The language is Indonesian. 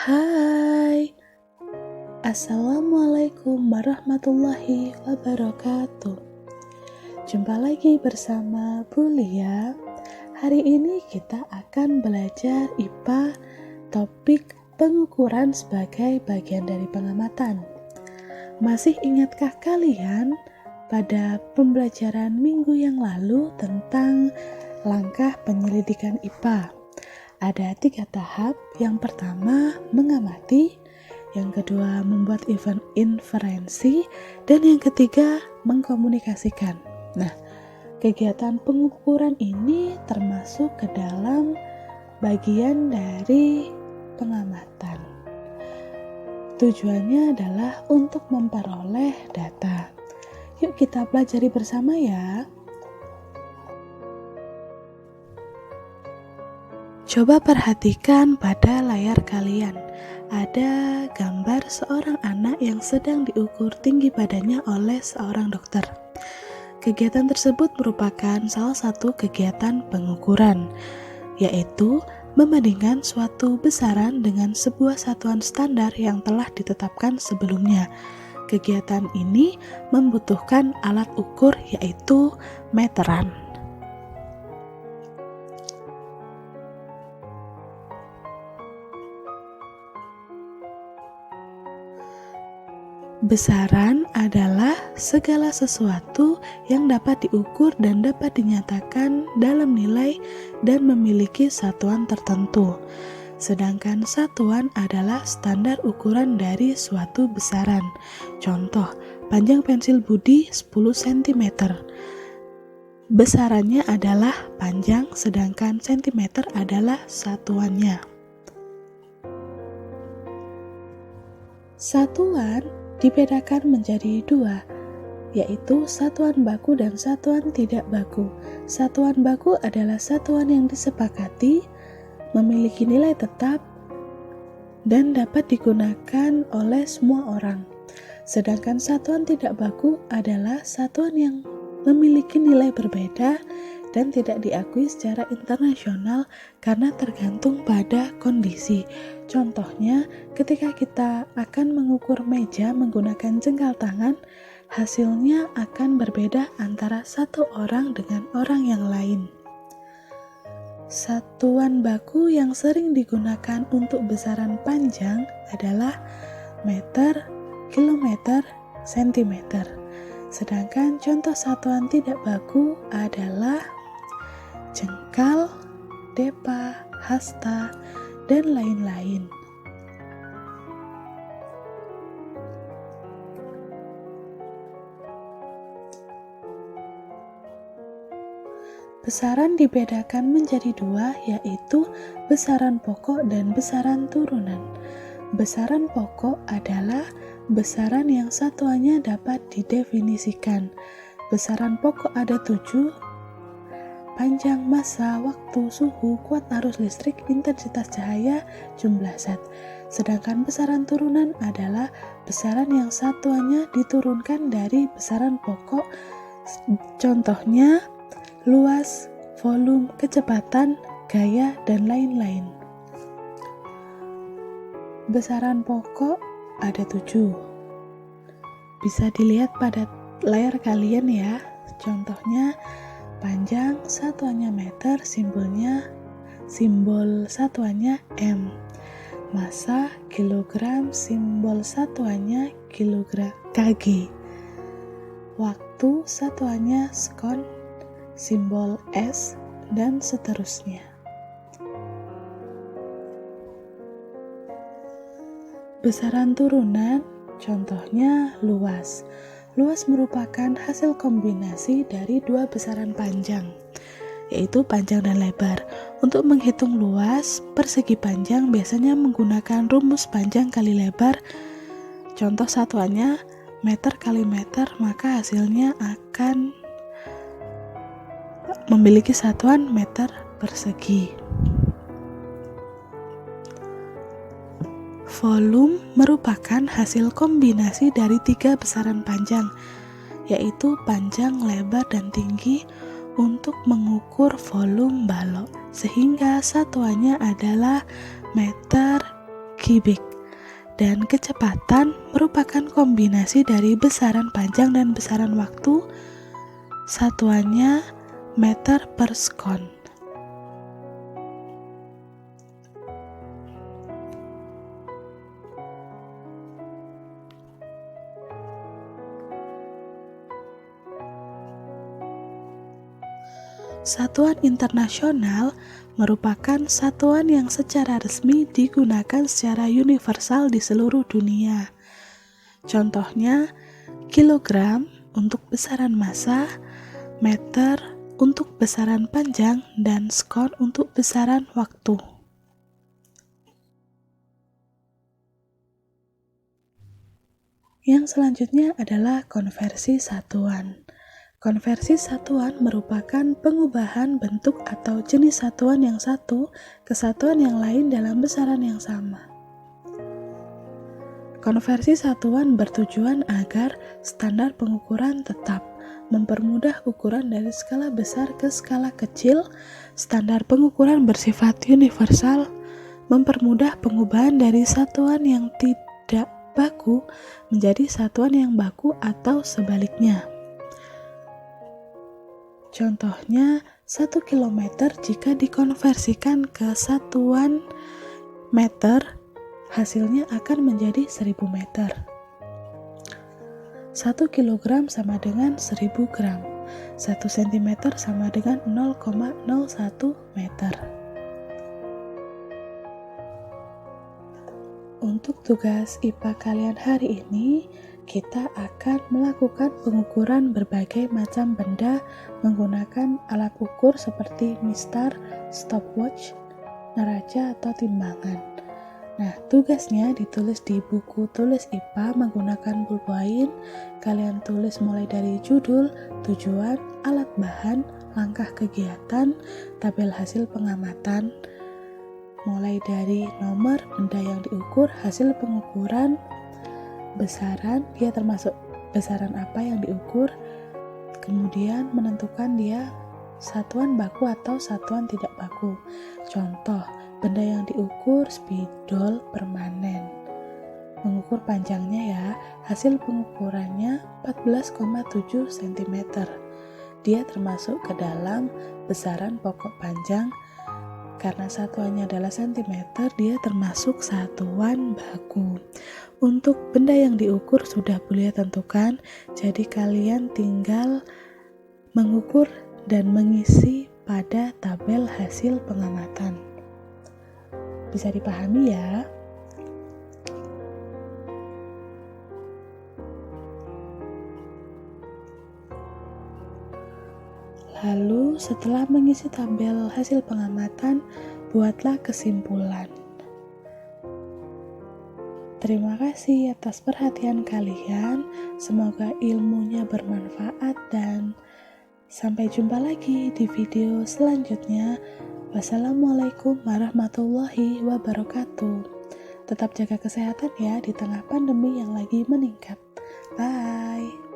Hai, Assalamualaikum warahmatullahi wabarakatuh. Jumpa lagi bersama Bu Lia. Hari ini kita akan belajar IPA, topik pengukuran sebagai bagian dari pengamatan. Masih ingatkah kalian pada pembelajaran minggu yang lalu tentang langkah penyelidikan IPA? Ada 3 tahap. Yang pertama, mengamati. Yang kedua, membuat inferensi. Dan yang ketiga, mengkomunikasikan. Nah, kegiatan pengukuran ini termasuk ke dalam bagian dari pengamatan. Tujuannya adalah untuk memperoleh data. Yuk kita pelajari bersama ya. Coba perhatikan pada layar kalian. Ada gambar seorang anak yang sedang diukur tinggi badannya oleh seorang dokter. Kegiatan tersebut merupakan salah satu kegiatan pengukuran, yaitu membandingkan suatu besaran dengan sebuah satuan standar yang telah ditetapkan sebelumnya. Kegiatan ini membutuhkan alat ukur, yaitu meteran. Besaran adalah segala sesuatu yang dapat diukur dan dapat dinyatakan dalam nilai dan memiliki satuan tertentu. Sedangkan satuan adalah standar ukuran dari suatu besaran. Contoh, panjang pensil Budi 10 cm. Besarannya adalah panjang, sedangkan cm adalah satuannya. Satuan dibedakan menjadi 2, yaitu satuan baku dan satuan tidak baku. Satuan baku adalah satuan yang disepakati, memiliki nilai tetap, dan dapat digunakan oleh semua orang. Sedangkan satuan tidak baku adalah satuan yang memiliki nilai berbeda dan tidak diakui secara internasional karena tergantung pada kondisi. Contohnya, ketika kita akan mengukur meja menggunakan jengkal tangan, hasilnya akan berbeda antara satu orang dengan orang yang lain. Satuan baku yang sering digunakan untuk besaran panjang adalah meter, kilometer, sentimeter. Sedangkan contoh satuan tidak baku adalah jengkal, depa, hasta, dan lain-lain. Besaran dibedakan menjadi 2, yaitu besaran pokok dan besaran turunan. Besaran pokok adalah besaran yang satuannya dapat didefinisikan. Besaran pokok ada 7: panjang, massa, waktu, suhu, kuat arus listrik, intensitas cahaya, jumlah zat. Sedangkan besaran turunan adalah besaran yang satuannya diturunkan dari besaran pokok. Contohnya, luas, volume, kecepatan, gaya, dan lain-lain. Besaran pokok ada 7. Bisa dilihat pada layar kalian ya. Contohnya, panjang satuannya meter, simbol satuannya M. Massa kilogram, simbol satuannya kilogram kg. Waktu satuannya sekon, simbol S, dan seterusnya. Besaran turunan, contohnya luas. Luas merupakan hasil kombinasi dari 2 besaran panjang, yaitu panjang dan lebar. Untuk menghitung luas, persegi panjang biasanya menggunakan rumus panjang kali lebar. Contoh satuannya meter kali meter, maka hasilnya akan memiliki satuan meter persegi. Volume merupakan hasil kombinasi dari 3 besaran panjang, yaitu panjang, lebar, dan tinggi untuk mengukur volume balok, sehingga satuannya adalah meter kubik. Dan kecepatan merupakan kombinasi dari besaran panjang dan besaran waktu, satuannya meter per sekon. Satuan internasional merupakan satuan yang secara resmi digunakan secara universal di seluruh dunia. Contohnya, kilogram untuk besaran massa, meter untuk besaran panjang, dan skon untuk besaran waktu. Yang selanjutnya adalah konversi satuan. Konversi satuan merupakan pengubahan bentuk atau jenis satuan yang satu ke satuan yang lain dalam besaran yang sama. Konversi satuan bertujuan agar standar pengukuran tetap, mempermudah ukuran dari skala besar ke skala kecil. Standar pengukuran bersifat universal, mempermudah pengubahan dari satuan yang tidak baku menjadi satuan yang baku atau sebaliknya. Contohnya, 1 km jika dikonversikan ke satuan meter, hasilnya akan menjadi 1000 meter. 1 kg sama dengan 1000 gram. 1 cm sama dengan 0,01 meter. Untuk tugas IPA kalian hari ini, kita akan melakukan pengukuran berbagai macam benda menggunakan alat ukur seperti mistar, stopwatch, neraca, atau timbangan. Nah, tugasnya ditulis di buku tulis IPA menggunakan pulpoin. Kalian tulis mulai dari judul, tujuan, alat bahan, langkah kegiatan, tabel hasil pengamatan, mulai dari nomor benda yang diukur, hasil pengukuran, besaran, dia termasuk besaran apa yang diukur, kemudian menentukan dia satuan baku atau satuan tidak baku. Contoh, benda yang diukur spidol permanen. Mengukur panjangnya ya, hasil pengukurannya 14,7 cm. Dia termasuk ke dalam besaran pokok panjang. Karena satuannya adalah cm, dia termasuk satuan baku. Untuk benda yang diukur sudah Bulia tentukan, jadi kalian tinggal mengukur dan mengisi pada tabel hasil pengamatan. Bisa dipahami ya? Lalu setelah mengisi tabel hasil pengamatan, buatlah kesimpulan. Terima kasih atas perhatian kalian, semoga ilmunya bermanfaat dan sampai jumpa lagi di video selanjutnya. Wassalamualaikum warahmatullahi wabarakatuh. Tetap jaga kesehatan ya di tengah pandemi yang lagi meningkat. Bye.